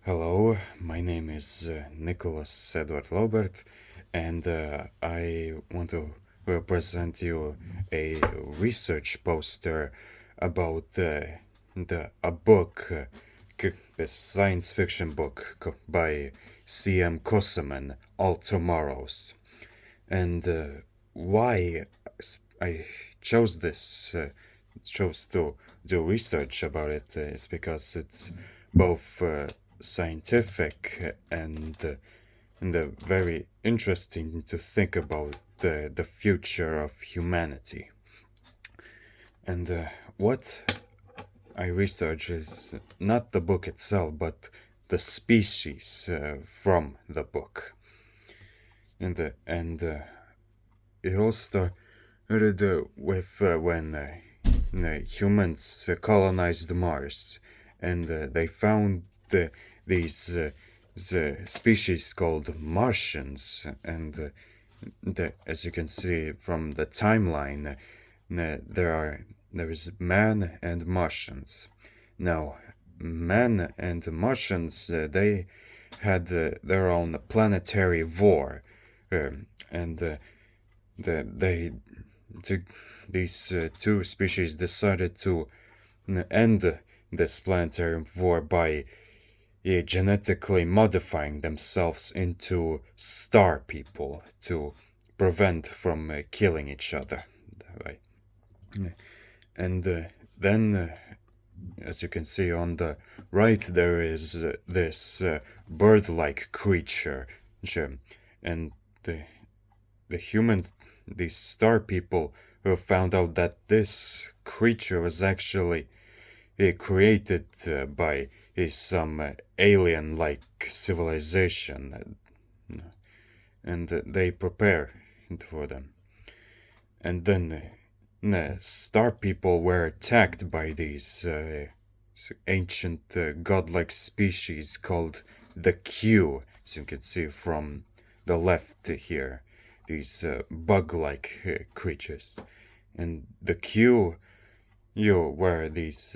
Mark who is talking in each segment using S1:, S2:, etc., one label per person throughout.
S1: Hello, my name is Nicholas Edward Lobert, and I want to present you a research poster about a book, a science fiction book by C.M. Kosemen, All Tomorrows. And why I chose chose to do research about it is because it's both scientific and very interesting to think about the future of humanity. And what I research is not the book itself, but the species from the book. And it all started with when humans colonized Mars, and they found these species called Martians. And as you can see from the timeline, there is man and Martians. Now, man and Martians, they had their own planetary war, and they to, these two species decided to end this planetary war by genetically modifying themselves into star people to prevent from killing each other. Right. And then, as you can see on the right, there is this bird-like creature, and the humans, these star people, who found out that this creature was actually created by some alien-like civilization, and they prepare for them. And then star people were attacked by these ancient godlike species called the Q, as you can see from the left here, these bug-like creatures. And the Q were these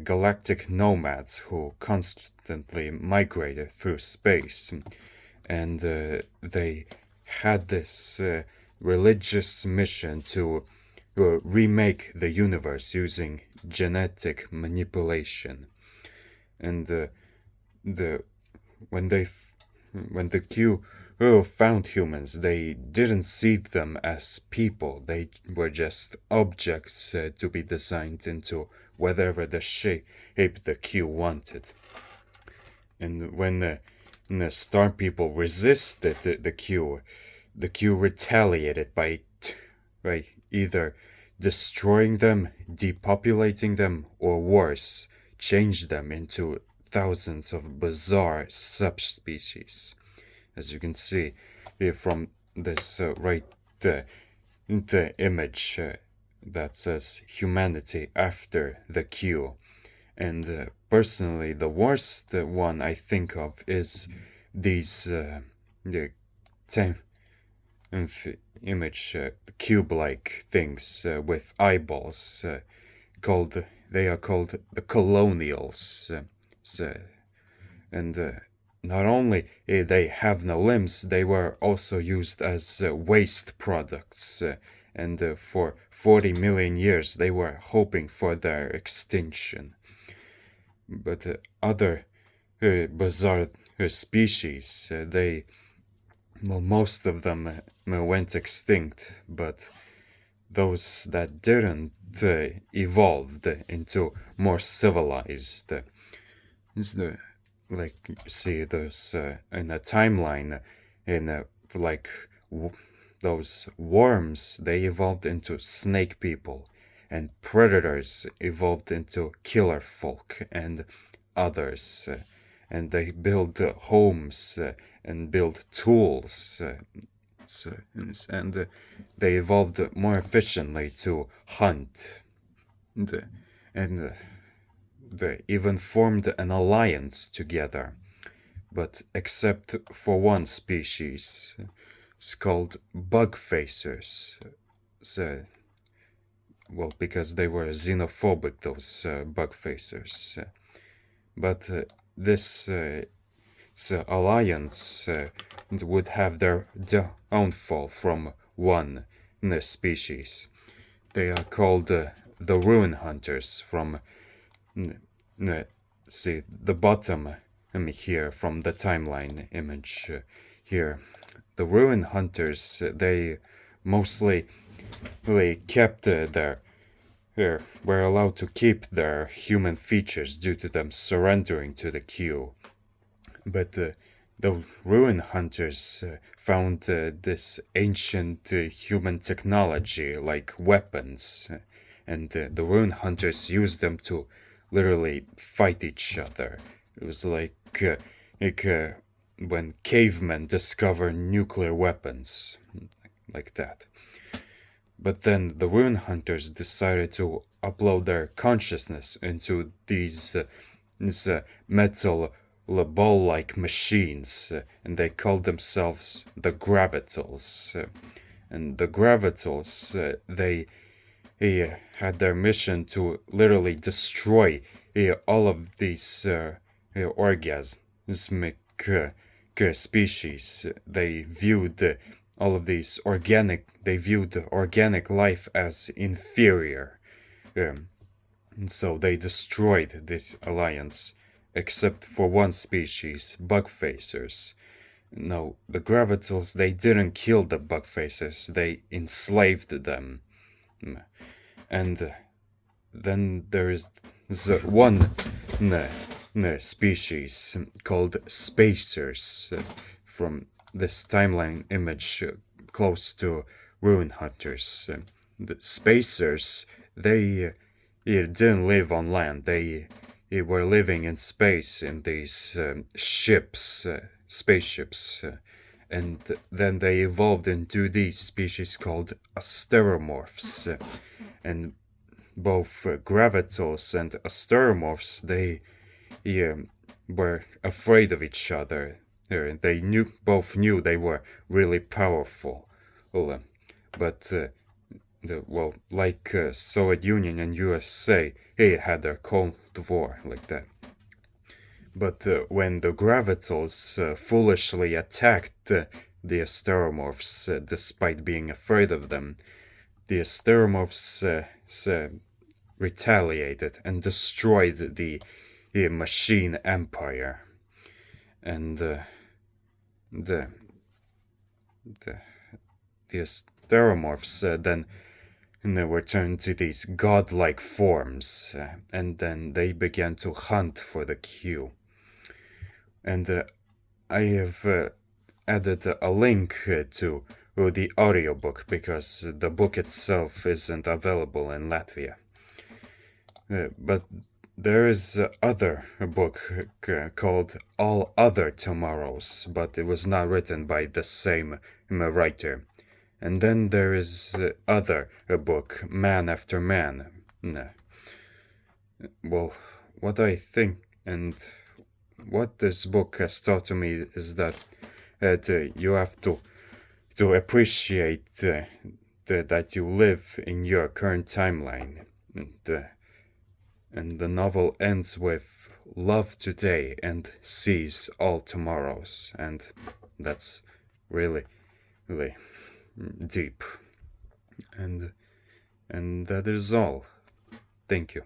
S1: galactic nomads who constantly migrated through space, and they had this religious mission to remake the universe using genetic manipulation. And the when they when the Q found humans, they didn't see them as people. They were just objects to be designed into whatever the shape the Q wanted. And when the star people resisted the Q retaliated by either destroying them, depopulating them, or worse, change them into thousands of bizarre subspecies. As you can see here from this the image that says humanity after the Q. And personally, the worst one I think of is these the image cube-like things with eyeballs they are called the colonials. And not only they have no limbs, they were also used as waste products. And for 40 million years, they were hoping for their extinction. But other bizarre species, most of them went extinct, but those that didn't evolved into more civilized. Is the like see those in a timeline in like those worms, they evolved into snake people, and predators evolved into killer folk and others, and they build homes and build tools, and they evolved more efficiently to hunt, and they even formed an alliance together. But except for one species, it's called bug facers. So, well, because they were xenophobic, those bug facers. But this alliance would have their downfall from one species. They are called the Ruin Hunters from see the bottom here from the timeline image here. The Ruin Hunters, they mostly kept their were allowed to keep their human features due to them surrendering to the Q. But the Ruin Hunters found this ancient human technology like weapons, and the Ruin Hunters used them to literally fight each other. It was like when cavemen discover nuclear weapons, like that. But then the Ruin Hunters decided to upload their consciousness into these metal ball-like machines, and they called themselves the Gravitals. And the Gravitals, they had their mission to literally destroy all of these organismic species. They viewed all of these they viewed organic life as inferior. And so they destroyed this alliance, except for one species, bugfacers. No, the Gravitals, they didn't kill the bugfacers, they enslaved them. And then there is one species called spacers from this timeline image close to Ruin Hunters. The spacers, they didn't live on land. They were living in space in these spaceships. And then they evolved into these species called asteromorphs. And both Gravitals and asteromorphs, they were afraid of each other. They both knew they were really powerful. But like Soviet Union and USA, had their Cold War like that. But when the Gravitals foolishly attacked the asteromorphs, despite being afraid of them, the asteromorphs retaliated and destroyed the machine empire. And the asteromorphs then they were turned to these godlike forms, and then they began to hunt for the Q. And I have added a link to the audiobook because the book itself isn't available in Latvia. But there is other book called All Other Tomorrows, but it was not written by the same writer. And then there is other book, Man After Man. Well, what I think and what this book has taught to me is that you have to appreciate that you live in your current timeline. And the novel ends with love today and seize all tomorrows. And that's really, really deep. And that is all. Thank you.